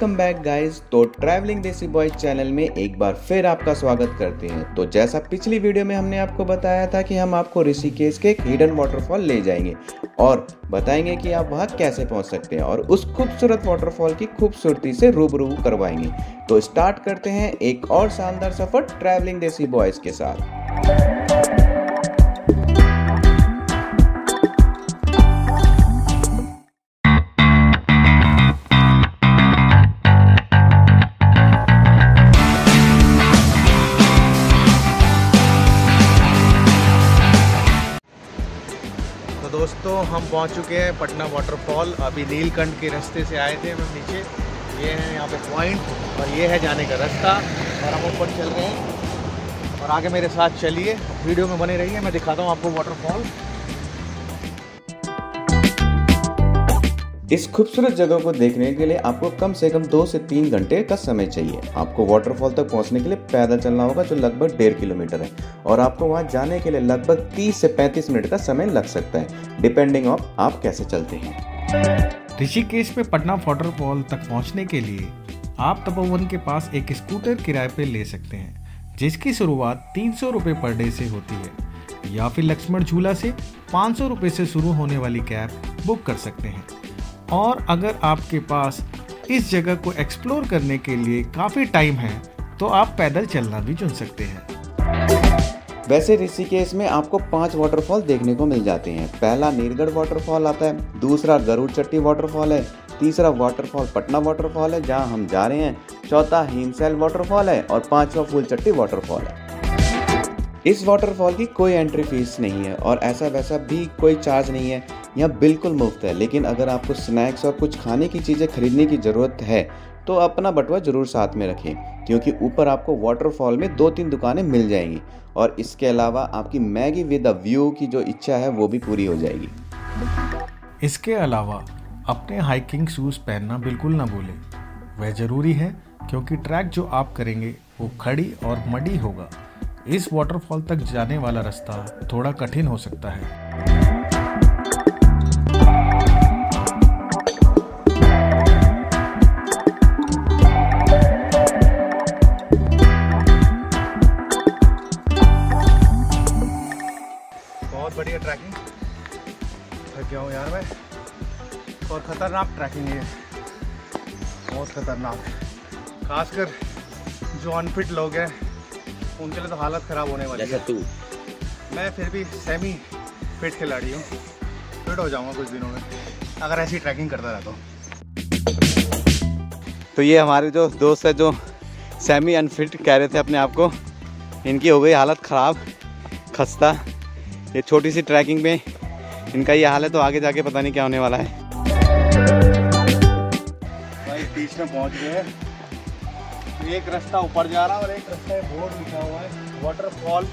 Welcome back guys. तो travelling देसी boys channel में एक बार फिर आपका स्वागत करते हैं। तो जैसा पिछली वीडियो में हमने आपको बताया था कि हम आपको ऋषिकेश के एक हिडन वाटरफॉल ले जाएंगे और बताएंगे कि आप वहां कैसे पहुंच सकते हैं और उस खूबसूरत वाटरफॉल की खूबसूरती से रूबरू करवाएंगे। तो स्टार्ट करते हैं एक और शानदार सफर ट्रैवलिंग देसी बॉयज के साथ। दोस्तों हम पहुंच चुके हैं पटना वाटरफॉल। अभी नीलकंठ के रास्ते से आए थे हम नीचे। ये है यहाँ पे पॉइंट और ये है जाने का रास्ता और हम ऊपर चल रहे हैं और आगे मेरे साथ चलिए, वीडियो में बने रहिए, मैं दिखाता हूँ आपको वाटरफॉल। इस खूबसूरत जगह को देखने के लिए आपको कम से कम 2 से 3 घंटे का समय चाहिए। आपको वाटरफॉल तक पहुंचने के लिए पैदल चलना होगा जो लगभग 1.5 किलोमीटर है और आपको वहां जाने के लिए लगभग 30 से 35 मिनट का समय लग सकता है, डिपेंडिंग ऑन आप कैसे चलते हैं। ऋषिकेश में पटना वाटरफॉल तक पहुंचने के लिए आप तपोवन के पास एक स्कूटर किराए पे ले सकते हैं, जिसकी शुरुआत 300 रुपये पर डे से होती है, या फिर लक्ष्मण झूला से 500 रुपये से शुरू होने वाली कैब बुक कर सकते हैं। और अगर आपके पास इस जगह को एक्सप्लोर करने के लिए काफ़ी टाइम है तो आप पैदल चलना भी चुन सकते हैं। वैसे ऋषिकेश में आपको 5 वाटरफॉल देखने को मिल जाते हैं। पहला नीलगढ़ वाटरफॉल आता है, दूसरा गरुड़ चट्टी वाटरफॉल है, तीसरा वाटरफॉल पटना वाटरफॉल है जहां हम जा रहे हैं, चौथा हिमसैल वाटरफॉल है और 5वां फूल चट्टी वाटरफॉल है। इस वाटरफॉल की कोई एंट्री फीस नहीं है और ऐसा वैसा भी कोई चार्ज नहीं है, यहाँ बिल्कुल मुफ्त है। लेकिन अगर आपको स्नैक्स और कुछ खाने की चीज़ें खरीदने की ज़रूरत है तो अपना बटुआ ज़रूर साथ में रखें, क्योंकि ऊपर आपको वाटरफॉल में 2-3 दुकानें मिल जाएंगी और इसके अलावा आपकी मैगी विद अ व्यू की जो इच्छा है वो भी पूरी हो जाएगी। इसके अलावा अपने हाइकिंग शूज़ पहनना बिल्कुल ना भूलें, वह ज़रूरी है क्योंकि ट्रैक जो आप करेंगे वो खड़ी और मडी होगा। इस वाटरफॉल तक जाने वाला रास्ता थोड़ा कठिन हो सकता है। बहुत बढ़िया ट्रैकिंग, थक गया हूँ यार मैं, और ख़तरनाक ट्रैकिंग है, बहुत ख़तरनाक। खासकर जो अनफिट लोग हैं उनके लिए तो हालत ख़राब होने वाली है। तू मैं फिर भी सेमी फिट खिलाड़ी हूँ, फिट हो जाऊँगा कुछ दिनों में अगर ऐसी ट्रैकिंग करता रहता हूँ। तो ये हमारे जो दोस्त है जो सेमी अनफिट कह रहे थे अपने आप को, इनकी हो गई हालत ख़राब, खस्ता। ये छोटी सी ट्रैकिंग में इनका ये हाल है तो आगे जाके पता नहीं क्या होने वाला है। भाई बीच में पहुँच गए हैं, एक रास्ता ऊपर जा रहा है और एक रास्ता बोर्ड लिखा हुआ है वाटरफॉल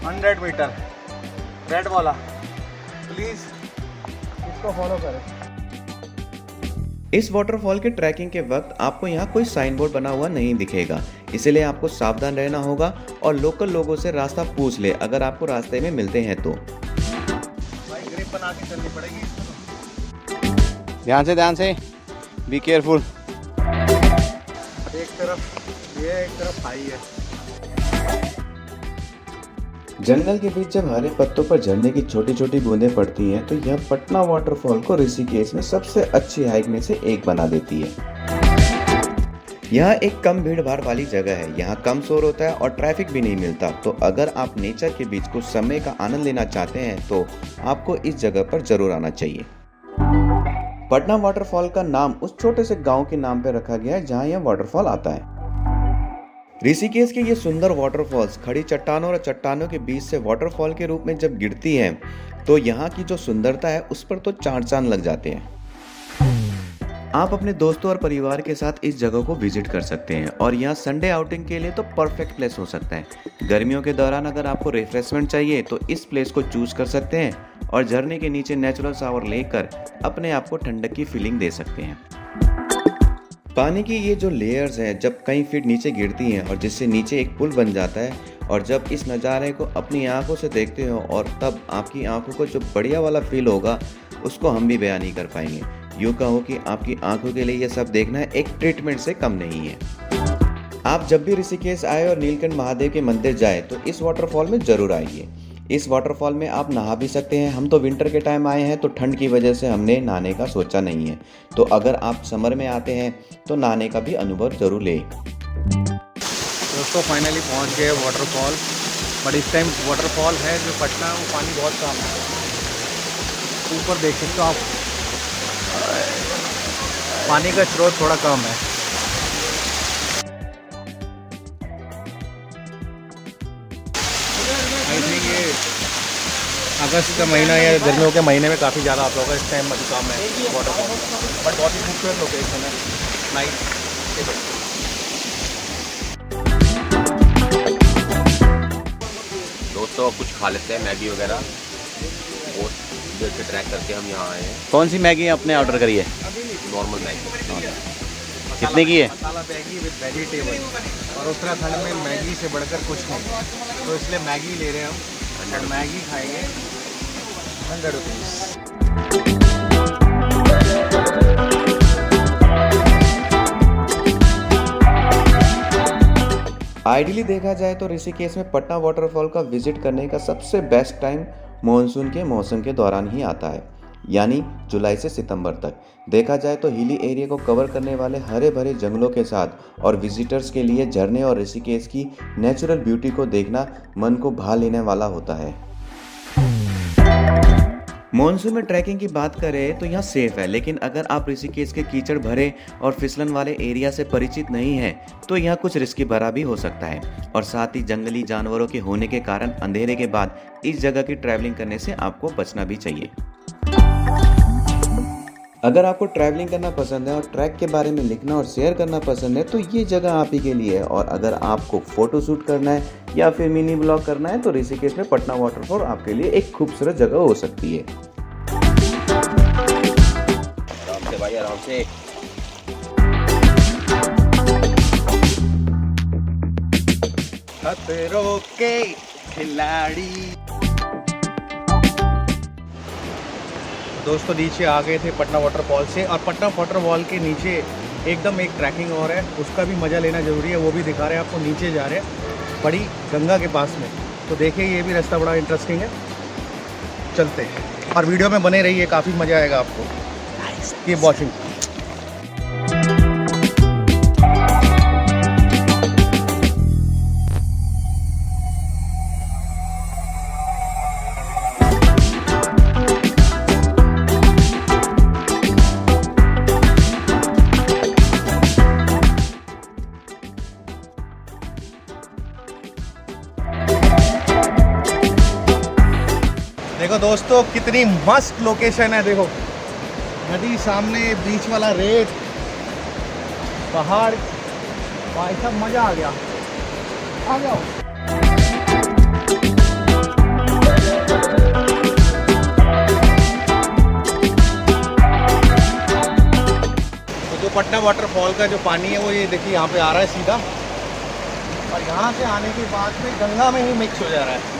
100 मीटर, रेड वाला, प्लीज इसको फॉलो करें। इस वाटरफॉल के ट्रैकिंग के वक्त आपको यहाँ कोई साइन बोर्ड बना हुआ नहीं दिखेगा, इसलिए आपको सावधान रहना होगा और लोकल लोगों से रास्ता पूछ ले अगर आपको रास्ते में मिलते हैं तो। भाई ग्रिप बना के चलनी पड़ेगी, ध्यान से, बी केयरफुल। एक तरफ ये एक तरफ खाई है। जंगल के बीच जब हरे पत्तों पर झरने की छोटी छोटी बूंदें पड़ती हैं तो यह पटना वाटरफॉल को ऋषिकेश में सबसे अच्छी हाइक में से एक बना देती है। यह एक कम भीड़ भाड़ वाली जगह है, यहाँ कम शोर होता है और ट्रैफिक भी नहीं मिलता। तो अगर आप नेचर के बीच कुछ समय का आनंद लेना चाहते हैं तो आपको इस जगह पर जरूर आना चाहिए। पटना वाटरफॉल का नाम उस छोटे से गांव के नाम पर रखा गया है जहां यह वाटरफॉल आता है। ऋषिकेश के ये सुंदर वाटरफॉल्स खड़ी चट्टानों और चट्टानों के बीच से वाटरफॉल के रूप में जब गिरती हैं तो यहाँ की जो सुंदरता है उस पर तो चांद लग जाते हैं। आप अपने दोस्तों और परिवार के साथ इस जगह को विजिट कर सकते हैं और यहाँ संडे आउटिंग के लिए तो परफेक्ट प्लेस हो सकता है। गर्मियों के दौरान अगर आपको रिफ्रेशमेंट चाहिए तो इस प्लेस को चूज कर सकते हैं और झरने के नीचे नेचुरल शावर लेकर अपने आप को ठंडक की फीलिंग दे सकते हैं। पानी की ये जो लेयर्स हैं जब कई फीट नीचे गिरती हैं और जिससे नीचे एक पुल बन जाता है, और जब इस नज़ारे को अपनी आंखों से देखते हो और तब आपकी आंखों को जो बढ़िया वाला फील होगा उसको हम भी बयान नहीं कर पाएंगे। यूँ कहो कि आपकी आंखों के लिए यह सब देखना एक ट्रीटमेंट से कम नहीं है। आप जब भी ऋषिकेश आए और नीलकंठ महादेव के मंदिर जाए तो इस वाटरफॉल में जरूर आइए। इस वाटरफॉल में आप नहा भी सकते हैं। हम तो विंटर के टाइम आए हैं तो ठंड की वजह से हमने नहाने का सोचा नहीं है, तो अगर आप समर में आते हैं तो नहाने का भी अनुभव जरूर लें। दोस्तों फाइनली पहुंच गए वाटरफॉल, बट इस टाइम वाटरफॉल है जो पटना वो पानी बहुत कम है। ऊपर देख सकते हो आप, पानी का स्रोत थोड़ा कम है। आई थिंक ये अगस्त का महीना या गर्मियों के महीने में काफ़ी ज़्यादा आता होगा, इस टाइम अभी कम है वाटरफॉल, बट बहुत ही खूबसूरत लोकेशन है। नाइस। दोस्तों कुछ खा लेते हैं, मैगी वगैरह। बहुत देर से ट्रैक करके हम यहाँ आए हैं। कौन सी मैगी आपने ऑर्डर करी है? Normal Maggi. कितने की है? मसाला मैगी विद वेजिटेबल, और उत्तराखंड में मैगी से बढ़कर कुछ नहीं, तो इसलिए मैगी ले रहे हैं हम। और मैगी खाएंगे 100 रुपीज़। आइडियली देखा जाए तो ऋषिकेश में पटना वाटरफॉल का विजिट करने का सबसे बेस्ट टाइम मॉनसून के मौसम के दौरान ही आता है, यानी जुलाई से सितंबर तक। देखा जाए तो हिली एरिया को कवर करने वाले हरे भरे जंगलों के साथ और विजिटर्स के लिए झरने और ऋषिकेश की नेचुरल ब्यूटी को देखना मन को भा लेने वाला होता है। मॉनसून में ट्रैकिंग की बात करें तो यहाँ सेफ है, लेकिन अगर आप ऋषिकेश के कीचड़ भरे और फिसलन वाले एरिया से परिचित नहीं हैं तो यहाँ कुछ रिस्की भरा भी हो सकता है, और साथ ही जंगली जानवरों के होने के कारण अंधेरे के बाद इस जगह की ट्रैवलिंग करने से आपको बचना भी चाहिए। अगर आपको ट्रैवलिंग करना पसंद है और ट्रैक के बारे में लिखना और शेयर करना पसंद है तो ये जगह आप ही के लिए है, और अगर आपको फोटो शूट करना है या फिर मिनी ब्लॉग करना है तो ऋषिकेश में पटना वाटरफॉल आपके लिए एक खूबसूरत जगह हो सकती है। आराम से भाई, आराम से। खतरों के खिलाड़ी। दोस्तों नीचे आ गए थे पटना वाटरफॉल से, और पटना वाटरफॉल के नीचे एकदम एक ट्रैकिंग और है, उसका भी मज़ा लेना ज़रूरी है। वो भी दिखा रहे हैं आपको, नीचे जा रहे हैं बड़ी गंगा के पास में। तो देखिए ये भी रास्ता बड़ा इंटरेस्टिंग है, चलते हैं और वीडियो में बने रहिए, काफ़ी मज़ा आएगा आपको। ये वॉचिंग। देखो दोस्तों कितनी मस्त लोकेशन है। देखो नदी सामने, बीच वाला रेत, पहाड़, भाई सब मज़ा आ गया। आ जाओ। तो जो पटना वाटरफॉल का जो पानी है वो ये देखिए यहाँ पे आ रहा है सीधा, और यहाँ से आने के बाद में गंगा में ही मिक्स हो जा रहा है।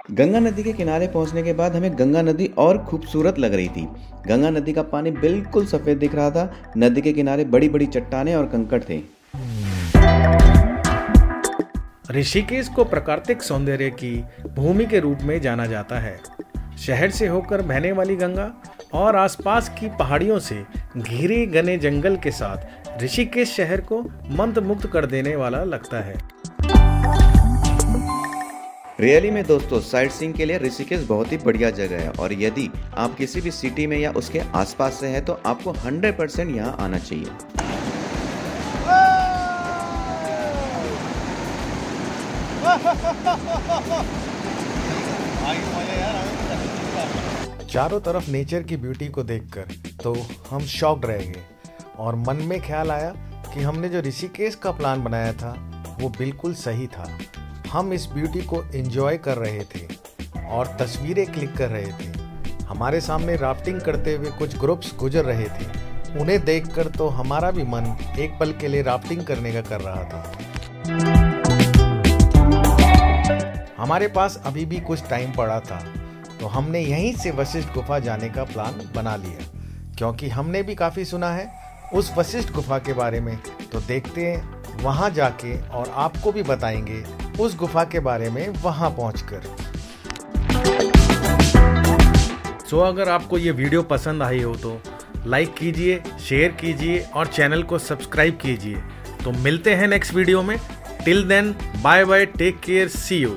गंगा नदी के किनारे पहुंचने के बाद हमें गंगा नदी और खूबसूरत लग रही थी। गंगा नदी का पानी बिल्कुल सफेद दिख रहा था। नदी के किनारे बड़ी बड़ी चट्टानें और कंकड़ थे। ऋषिकेश को प्राकृतिक सौंदर्य की भूमि के रूप में जाना जाता है। शहर से होकर बहने वाली गंगा और आसपास की पहाड़ियों से घिरे घने जंगल के साथ ऋषिकेश शहर को मंत्रमुग्ध कर देने वाला लगता है। रियली में दोस्तों, साइट सीइंग के लिए ऋषिकेश बहुत ही बढ़िया जगह है, और यदि आप किसी भी सिटी में या उसके आसपास से हैं तो आपको 100% यहाँ आना चाहिए। चारों तरफ नेचर की ब्यूटी को देखकर तो हम शॉक्ड रह गए, और मन में ख्याल आया कि हमने जो ऋषिकेश का प्लान बनाया था वो बिल्कुल सही था। हम इस ब्यूटी को एंजॉय कर रहे थे और तस्वीरें क्लिक कर रहे थे। हमारे सामने राफ्टिंग करते हुए कुछ ग्रुप्स गुजर रहे थे। उन्हें देखकर तो हमारा भी मन एक पल के लिए राफ्टिंग करने का कर रहा था। हमारे पास अभी भी कुछ टाइम पड़ा था, तो हमने यहीं से वशिष्ठ गुफा जाने का प्लान बना लिया, क्योंकि हमने भी काफ़ी सुना है उस वशिष्ठ गुफा के बारे में। तो देखते हैं वहाँ जाके और आपको भी बताएंगे उस गुफा के बारे में वहाँ पहुँचकर। सो अगर आपको ये वीडियो पसंद आई हो तो लाइक कीजिए, शेयर कीजिए और चैनल को सब्सक्राइब कीजिए। तो मिलते हैं नेक्स्ट वीडियो में। Till then bye bye, take care, see you.